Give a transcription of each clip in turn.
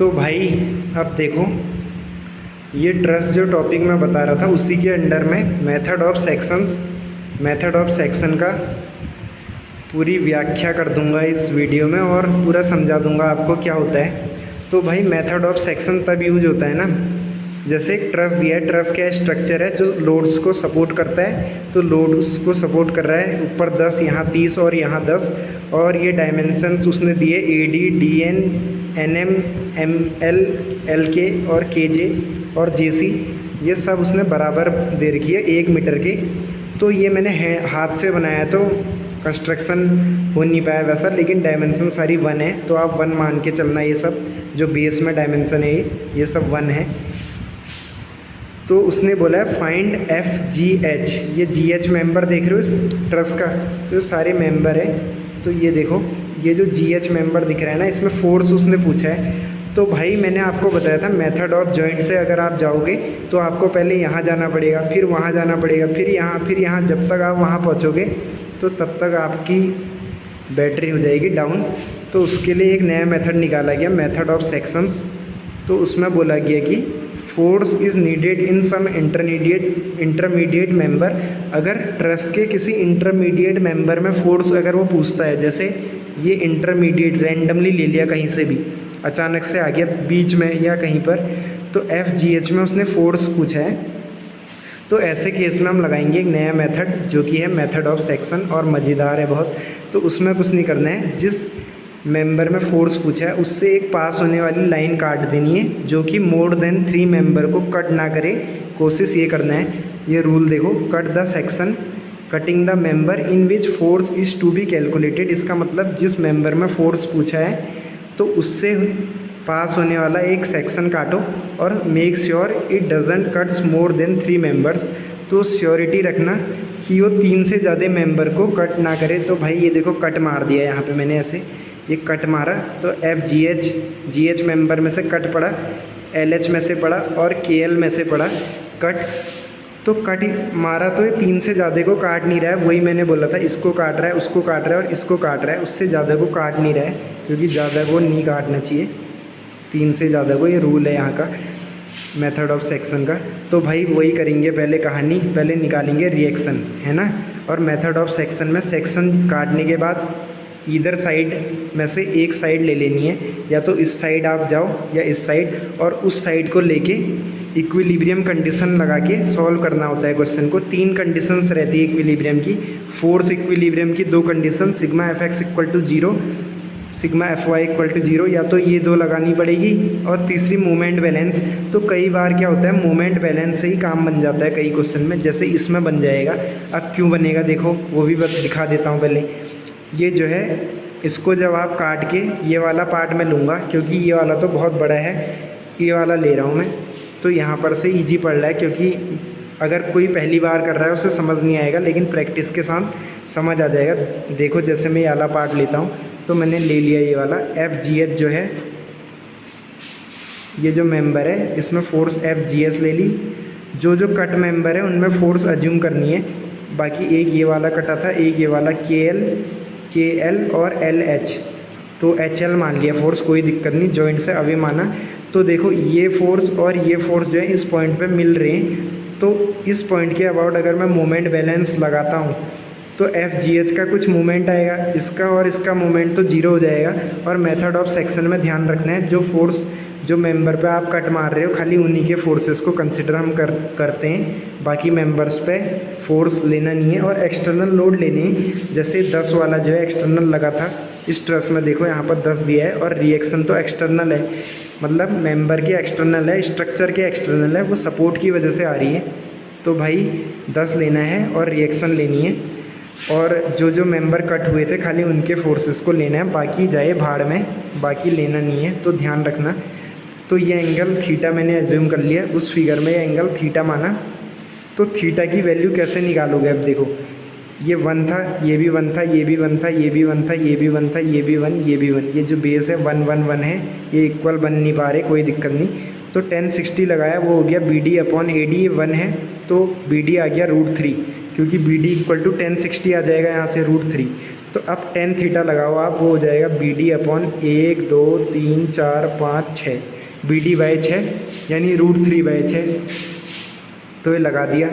तो भाई अब देखो, ये ट्रस्ट जो टॉपिक मैं बता रहा था उसी के अंडर में मेथड ऑफ सेक्शन का पूरी व्याख्या कर दूंगा इस वीडियो में और पूरा समझा दूंगा आपको क्या होता है। तो भाई मेथड ऑफ सेक्शन तब यूज होता है ना, जैसे एक ट्रस दिया है, ट्रस क्या स्ट्रक्चर है जो लोड्स को सपोर्ट करता है। तो लोड्स को सपोर्ट कर रहा है, ऊपर 10, यहाँ 30 और यहाँ 10, और ये डायमेंशंस उसने दिए AD, DN, NM, ML, LK और KJ और JC, ये सब उसने बराबर दे रखी है 1 मीटर के। तो ये मैंने हाथ से बनाया तो कंस्ट्रक्शन हो नहीं पाया वैसा, लेकिन डायमेंशन सारी 1 है, तो आप 1 मान के चलना। ये सब जो बेस में डायमेंशन है ये सब 1 है। तो उसने बोला है फाइंड FGH, ये GH मेंबर देख रहे हो इस ट्रस का, तो ये सारे मेंबर है। तो ये देखो, ये जो GH मेंबर दिख रहा है ना, इसमें फोर्स उसने पूछा है। तो भाई मैंने आपको बताया था मेथड ऑफ जॉइंट से अगर आप जाओगे तो आपको पहले यहाँ जाना पड़ेगा, फिर वहाँ जाना पड़ेगा, फिर यहाँ, जब तक आप वहाँ पहुँचोगे तो तब तक आपकी बैटरी हो जाएगी डाउन। तो उसके लिए एक नया मेथड निकाला गया, मेथड ऑफ सेक्शंस। तो उसमें बोला गया कि force is needed in some intermediate member. अगर ट्रस के किसी इंटरमीडिएट मेंबर में फोर्स अगर वो पूछता है, जैसे ये इंटरमीडिएट रैंडमली ले लिया कहीं से भी, अचानक से आ गया बीच में या कहीं पर, तो FGH में उसने फोर्स पूछा है, तो ऐसे केस में हम लगाएंगे एक नया मेथड जो कि है मेथड ऑफ सेक्शन, और मज़ेदार है बहुत। तो उसमें कुछ नहीं करना है, जिस मेंबर में फोर्स पूछा है उससे एक पास होने वाली लाइन काट देनी है जो कि मोर देन 3 मेंबर को कट ना करे, कोशिश ये करना है। ये रूल देखो, cut the section cutting the member in which force is to be calculated. इसका मतलब जिस मेंबर में फोर्स पूछा है तो उससे पास होने वाला एक सेक्शन काटो, और make sure it doesn't cuts more than 3 members. तो श्योरिटी रखना कि वो 3 से ज़्यादा मेंबर को कट ना करे। तो भाई ये देखो, कट मार दिया यहाँ पे मैंने, ऐसे ये कट मारा तो GH मेंबर में से कट पड़ा, LH में से पड़ा और KL में से पड़ा कट। तो कट मारा तो ये 3 से ज़्यादा को काट नहीं रहा है, वही मैंने बोला था, इसको काट रहा है, उसको काट रहा है और इसको काट रहा है, उससे ज़्यादा को काट नहीं रहा है, क्योंकि ज़्यादा को नहीं काटना चाहिए, 3 से ज़्यादा को, ये रूल है यहाँ का मेथड ऑफ सेक्शन का। तो भाई वही करेंगे, पहले कहानी, पहले निकालेंगे रिएक्शन, है ना। और मेथड ऑफ सेक्शन में सेक्शन काटने के बाद इधर साइड में से एक साइड ले लेनी है, या तो इस साइड आप जाओ या इस साइड, और उस साइड को लेके इक्विलिब्रियम कंडीशन लगा के सॉल्व करना होता है क्वेश्चन को। 3 कंडीशंस रहती है इक्विलिब्रियम की, फोर्स इक्विलिब्रियम की 2 condition, sigma FX equal to 0, sigma FY equal to 0, या तो ये 2 लगानी पड़ेगी, और तीसरी मोमेंट बैलेंस। तो कई बार क्या होता है, मोमेंट बैलेंस से ही काम बन जाता है कई क्वेश्चन में, जैसे इसमें बन जाएगा। अब क्यों बनेगा देखो, वो भी बस दिखा देता हूँ पहले। ये जो है, इसको जब आप काट के ये वाला पार्ट में लूँगा, क्योंकि ये वाला तो बहुत बड़ा है, ये वाला ले रहा हूँ मैं, तो यहाँ पर से ईजी पड़ रहा है, क्योंकि अगर कोई पहली बार कर रहा है उसे समझ नहीं आएगा, लेकिन प्रैक्टिस के साथ समझ आ जाएगा। देखो जैसे मैं ये वाला पार्ट लेता हूँ, तो मैंने ले लिया ये वाला FGH जो है, ये जो मेंबर है इसमें फोर्स FGH ले ली। जो कट मेंबर है उनमें फोर्स अज्यूम करनी है। बाकी एक ये वाला कटा था, एक ये वाला KL और LH, तो HL मान लिया फोर्स, कोई दिक्कत नहीं, जॉइंट से अभी माना। तो देखो ये फोर्स और ये फोर्स जो है इस पॉइंट पे मिल रहे हैं, तो इस पॉइंट के अबाउट अगर मैं मोमेंट बैलेंस लगाता हूँ तो FGH का कुछ मोमेंट आएगा, इसका और इसका मोमेंट तो 0 हो जाएगा। और मेथड ऑफ सेक्शन में ध्यान रखना है, जो फोर्स जो मेंबर पे आप कट मार रहे हो, खाली उन्हीं के फोर्सेस को कंसिडर हम करते हैं, बाकी मेंबर्स पे फोर्स लेना नहीं है। और एक्सटर्नल लोड लेनी है, जैसे 10 वाला जो है एक्सटर्नल लगा था इस ट्रस में, देखो यहाँ पर 10 दिया है, और रिएक्शन तो एक्सटर्नल है, मतलब मेंबर के एक्सटर्नल है, स्ट्रक्चर के एक्सटर्नल है, वो सपोर्ट की वजह से आ रही है। तो भाई 10 लेना है और रिएक्शन लेनी है, और जो मेंबर कट हुए थे खाली उनके फोर्सेस को लेना है, बाकी जाए भाड़ में, बाकी लेना नहीं है, तो ध्यान रखना। तो ये एंगल थीटा मैंने एज्यूम कर लिया, उस फिगर में ये एंगल थीटा माना। तो थीटा की वैल्यू कैसे निकालोगे, अब देखो ये 1 था, ये भी 1 था, ये भी 1 था, ये भी 1 था, ये भी 1 था, ये भी 1, ये भी 1, ये जो बेस है 1 1 1 है, ये इक्वल बन नहीं पा रहे, कोई दिक्कत नहीं। तो 1060 लगाया, वो हो गया BD/AD, 1 है तो BD आ गया √3, क्योंकि BD इक्वल टू 1060 आ जाएगा यहाँ से √3। तो अब टेन थीटा लगाओ आप, वो हो जाएगा B D upon 1 2 3 4 5 6, B D by 6 यानी √3/6। तो ये लगा दिया,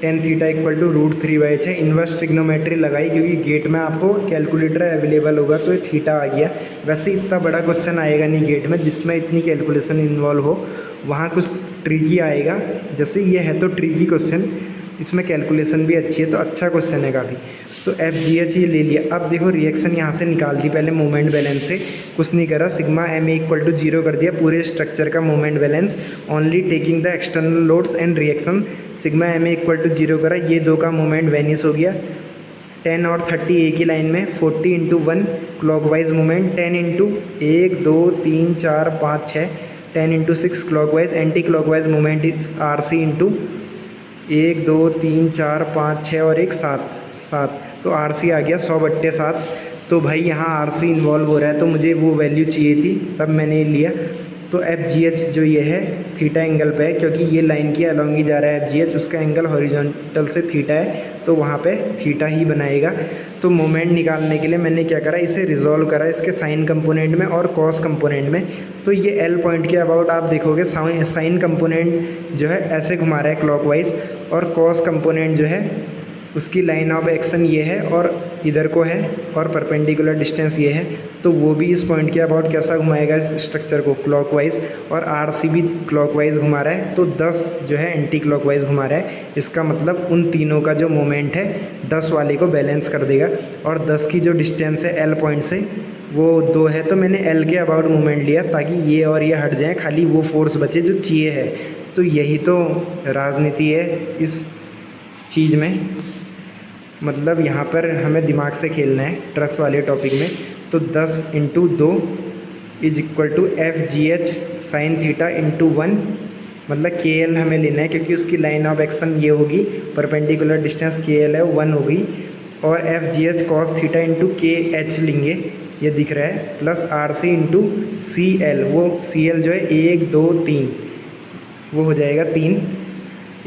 tan theta equal to √3/6। Inverse trigonometry लगाई क्योंकि गेट में आपको कैलकुलेटर अवेलेबल होगा, तो ये थीटा आ गया। वैसे इतना बड़ा क्वेश्चन आएगा नहीं गेट में जिसमें इतनी कैलकुलेशन इन्वॉल्व हो, वहाँ कुछ ट्रिकी आएगा। जैसे ये है तो ट्रिकी क्वेश्चन, इसमें कैलकुलेशन भी अच्छी है, तो अच्छा क्वेश्चन है काफ़ी। तो FGH ये ले लिया। अब देखो रिएक्शन यहाँ से निकाल दी पहले मोमेंट बैलेंस से, कुछ नहीं करा, सिग्मा MA इक्वल टू 0 कर दिया पूरे स्ट्रक्चर का moment balance, only taking the external loads and reaction. Sigma MA equal to 0 करा, ये दो का मोमेंट वेनिस हो गया। 10 और 30 एक ही लाइन में, 40 × 1 clockwise movement, 10 × 1 2 3 4 5 6, 10 × 6 clockwise. Anti clockwise movement is RC into 1 2 3 4 5 6 और 1 7, तो RC आ गया 100/7। तो भाई यहाँ RC इन्वॉल्व हो रहा है, तो मुझे वो वैल्यू चाहिए थी, तब मैंने ये लिया। तो FGH जो ये है थीटा एंगल पे है, क्योंकि ये लाइन के अलॉन्ग ही जा रहा है FGH, उसका एंगल हॉरिजॉन्टल से थीटा है, तो वहाँ पे थीटा ही बनाएगा। तो मोमेंट निकालने के लिए मैंने क्या करा, इसे रिजॉल्व करा इसके साइन कंपोनेंट में और कॉस कंपोनेंट में। तो ये L पॉइंट के अबाउट आप देखोगे साइन कंपोनेंट जो है ऐसे घुमा रहा है क्लॉकवाइज, और कॉस कंपोनेंट जो है उसकी लाइन ऑफ एक्शन ये है और इधर को है, और परपेंडिकुलर डिस्टेंस ये है। तो वो भी इस पॉइंट के अबाउट कैसा घुमाएगा इस स्ट्रक्चर को, क्लॉकवाइज, और RC भी क्लॉकवाइज घुमा रहा है, तो 10 जो है एंटी क्लॉकवाइज घुमा रहा है। इसका मतलब उन तीनों का जो मोमेंट है 10 वाले को बैलेंस कर देगा। और 10 की जो डिस्टेंस है L पॉइंट से वो 2 है, तो मैंने L के अबाउट मोमेंट लिया ताकि ये और ये हट जाएँ, खाली वो फोर्स बचे जो चाहिए है। तो यही तो राजनीति है इस चीज़ में, मतलब यहाँ पर हमें दिमाग से खेलना है ट्रस वाले टॉपिक में। तो 10 × 2 is equal to FGH sine theta into 1, मतलब KL हमें लेना है क्योंकि उसकी लाइन ऑफ एक्शन ये होगी, परपेंडिकुलर डिस्टेंस KL है 1 होगी, और FGH cos theta into KH लेंगे, ये दिख रहा है, प्लस RC इंटू CL, वो CL जो है 1 2 3, वो हो जाएगा 3,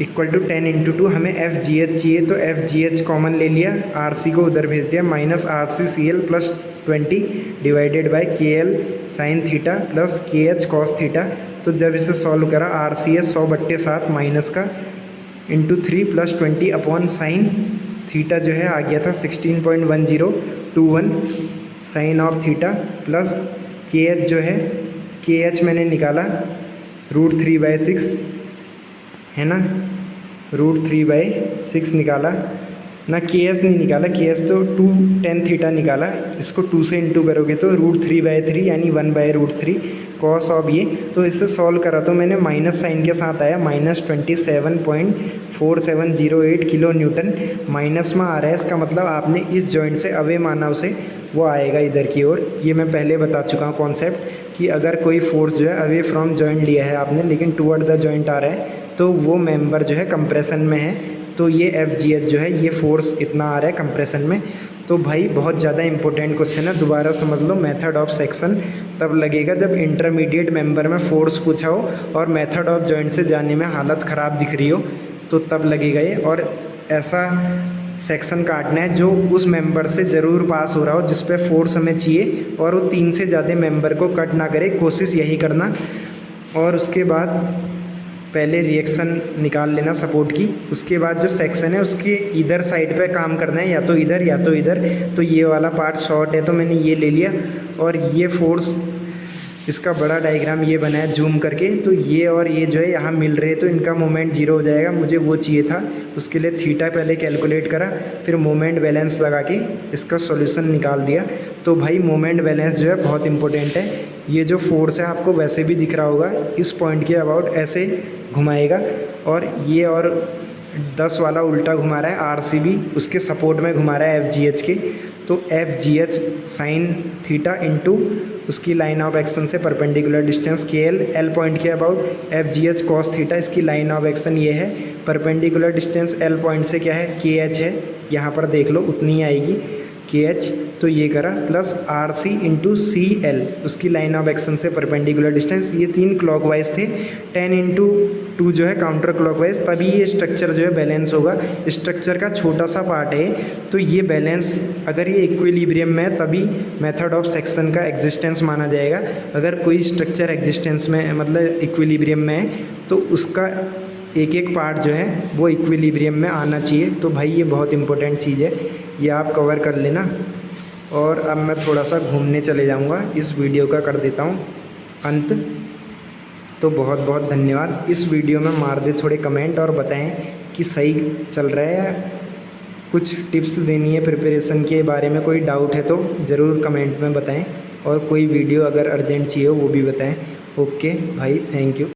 इक्वल टू 10 × 2। हमें FGH चाहिए, तो FGH कॉमन ले लिया, RC को उधर भेज दिया, minus RC CL plus 20 divided by KL sine theta plus KH cos theta. तो जब इसे सॉल्व करा, RC है 100/7 माइनस का into 3 plus 20 upon sine theta जो है आ गया था 16.1021 sine of theta, plus KH जो है, KH मैंने निकाला √3/6 है ना, √3/6 निकाला ना, KS नहीं निकाला, KS तो 2 tan थीटा निकाला, इसको 2 से इंटू करोगे तो √3/3 यानी 1/√3 कॉस ऑफ ये। तो इससे सॉल्व करा तो मैंने माइनस साइन के साथ आया, -27.4708 किलो न्यूटन माइनस में आ रहा है। इसका मतलब आपने इस जॉइंट से अवे माना उसे, वो आएगा इधर की ओर। ये मैं पहले बता चुका हूँ कॉन्सेप्ट कि अगर कोई फोर्स जो है अवे फ्रॉम जॉइंट लिया है आपने, लेकिन टुवर्ड द जॉइंट आ रहा है, तो वो मेंबर जो है कंप्रेशन में है, तो ये FGH जो है ये फोर्स इतना आ रहा है कंप्रेशन में। तो भाई बहुत ज़्यादा इंपॉर्टेंट क्वेश्चन है, दोबारा समझ लो। मेथड ऑफ सेक्शन तब लगेगा जब इंटरमीडिएट मेंबर में फोर्स पूछा हो और मेथड ऑफ जॉइंट से जाने में हालत ख़राब दिख रही हो, तो तब लगेगा ये। और ऐसा सेक्शन काटना है जो उस मेंबर से ज़रूर पास हो रहा हो, जिस पे फोर्स हमें चाहिए, और वो 3 से ज़्यादा मेंबर को कट ना करे, कोशिश यही करना। और उसके बाद पहले रिएक्शन निकाल लेना सपोर्ट की, उसके बाद जो सेक्शन है उसके इधर साइड पे काम करना है, या तो इधर या तो इधर। तो ये वाला पार्ट शॉर्ट है तो मैंने ये ले लिया, और ये फोर्स इसका बड़ा डायग्राम ये बना है जूम करके। तो ये और ये जो है यहाँ मिल रहे, तो इनका मोमेंट 0 हो जाएगा, मुझे वो चाहिए था। उसके लिए थीटा पहले कैलकुलेट करा, फिर मोमेंट बैलेंस लगा के इसका सॉल्यूशन निकाल दिया। तो भाई मोमेंट बैलेंस जो है बहुत इंपॉर्टेंट है। ये जो फोर्स है आपको वैसे भी दिख रहा होगा, इस पॉइंट के अबाउट ऐसे घुमाएगा, और ये और 10 वाला उल्टा घुमा रहा है, RC भी उसके सपोर्ट में घुमा रहा है FGH के। तो FGH साइन थीटा इंटू उसकी लाइन ऑफ एक्शन से perpendicular distance KL, L point के अबाउट FGH कॉस थीटा, इसकी लाइन ऑफ एक्शन ये है, परपेंडिकुलर डिस्टेंस L पॉइंट से क्या है KH है, यहाँ पर देख लो उतनी आएगी KH। तो ये करा plus R C into C L, उसकी लाइन ऑफ एक्शन से परपेंडिकुलर डिस्टेंस, ये 3 क्लॉकवाइज थे। 10 इंटू 2 जो है काउंटर क्लॉकवाइज, तभी ये स्ट्रक्चर जो है बैलेंस होगा। स्ट्रक्चर का छोटा सा पार्ट है तो ये बैलेंस, अगर ये इक्विलिब्रियम में है तभी मेथड ऑफ सेक्शन का एग्जिस्टेंस माना जाएगा। अगर कोई स्ट्रक्चर एग्जिस्टेंस में मतलब इक्विलिब्रियम में है तो उसका एक एक पार्ट जो है वो इक्विलिब्रियम में आना चाहिए। तो भाई ये बहुत इंपॉर्टेंट चीज़ है, ये आप कवर कर लेना। और अब मैं थोड़ा सा घूमने चले जाऊंगा, इस वीडियो का कर देता हूँ अंत। तो बहुत बहुत धन्यवाद। इस वीडियो में मार दे थोड़े कमेंट और बताएं कि सही चल रहा है या कुछ टिप्स देनी है प्रिपरेशन के बारे में, कोई डाउट है तो ज़रूर कमेंट में बताएं। और कोई वीडियो अगर अर्जेंट चाहिए हो वो भी बताएं। ओके भाई, थैंक यू।